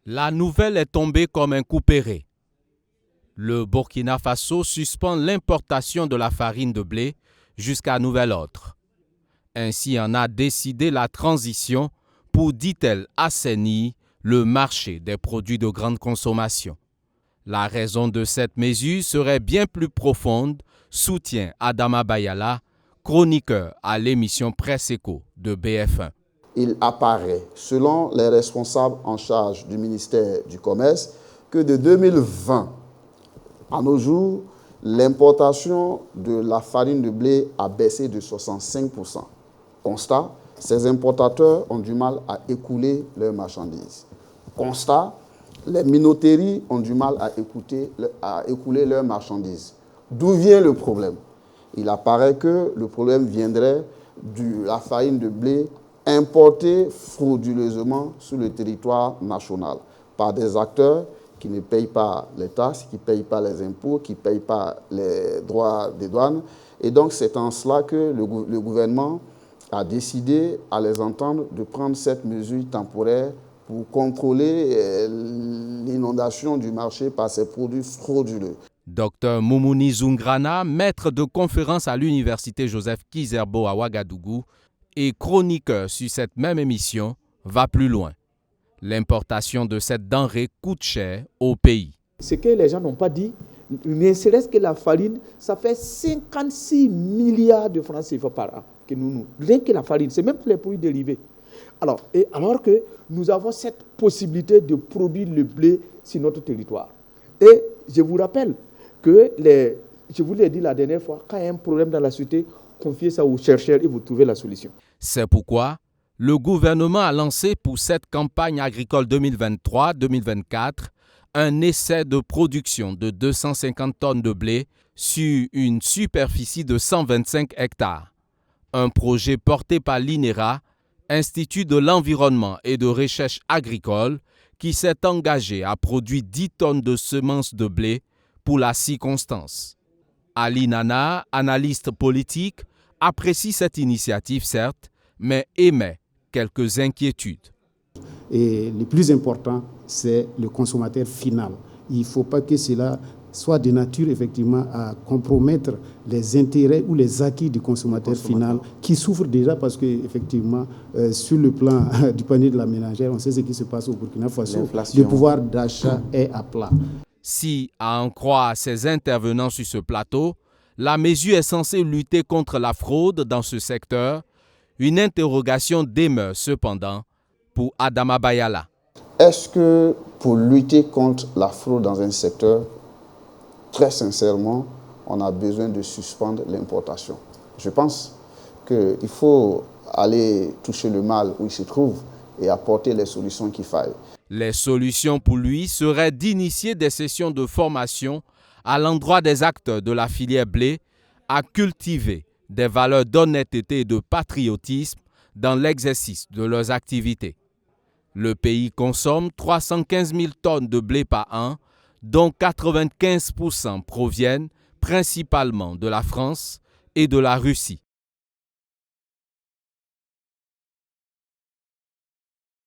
La nouvelle est tombée comme un coup péré. Le Burkina Faso suspend l'importation de la farine de blé jusqu'à nouvel ordre. Ainsi en a décidé la transition pour, dit-elle, assainir le marché des produits de grande consommation. La raison de cette mesure serait bien plus profonde, soutient Adama Bayala, chroniqueur à l'émission Presse Éco de BF1. Il apparaît, selon les responsables en charge du ministère du Commerce, que de 2020 à nos jours, l'importation de la farine de blé a baissé de 65%. Constat, ces importateurs ont du mal à écouler leurs marchandises. Constat, les minoteries ont du mal à écouler leurs marchandises. D'où vient le problème? Il apparaît que le problème viendrait de la farine de blé importée frauduleusement sur le territoire national par des acteurs qui ne payent pas les taxes, qui ne payent pas les impôts, qui ne payent pas les droits des douanes. Et donc c'est en cela que le gouvernement a décidé, à les entendre, de prendre cette mesure temporaire pour contrôler l'inondation du marché par ces produits frauduleux. Dr Moumouni Zoungrana, maître de conférence à l'université Joseph Kizerbo à Ouagadougou et chroniqueur sur cette même émission, va plus loin. L'importation de cette denrée coûte cher au pays. Ce que les gens n'ont pas dit, ne serait-ce que la farine, ça fait 56 milliards de francs CFA par an. Rien que la farine, c'est même pour les produits dérivés. Alors que nous avons cette possibilité de produire le blé sur notre territoire. Et je vous rappelle que, je vous l'ai dit la dernière fois, quand il y a un problème dans la société, confiez ça aux chercheurs et vous trouvez la solution. C'est pourquoi le gouvernement a lancé pour cette campagne agricole 2023-2024 un essai de production de 250 tonnes de blé sur une superficie de 125 hectares. Un projet porté par l'INERA, Institut de l'environnement et de recherche agricole, qui s'est engagé à produire 10 tonnes de semences de blé pour la circonstance. Ali Nana, analyste politique, apprécie cette initiative certes, mais émet quelques inquiétudes. Et le plus important, c'est le consommateur final. Il ne faut pas que cela soit de nature effectivement à compromettre les intérêts ou les acquis du consommateur final qui souffre déjà parce que effectivement sur le plan du panier de la ménagère, on sait ce qui se passe au Burkina Faso. Le pouvoir d'achat est à plat. Si, à en croire ces intervenants sur ce plateau, la mesure est censée lutter contre la fraude dans ce secteur, une interrogation demeure cependant pour Adama Bayala. Est-ce que pour lutter contre la fraude dans un secteur, très sincèrement, on a besoin de suspendre l'importation? Je pense qu'il faut aller toucher le mal où il se trouve et apporter les solutions qu'il faille. Les solutions pour lui seraient d'initier des sessions de formation à l'endroit des acteurs de la filière blé à cultiver des valeurs d'honnêteté et de patriotisme dans l'exercice de leurs activités. Le pays consomme 315 000 tonnes de blé par an, dont 95% proviennent principalement de la France et de la Russie.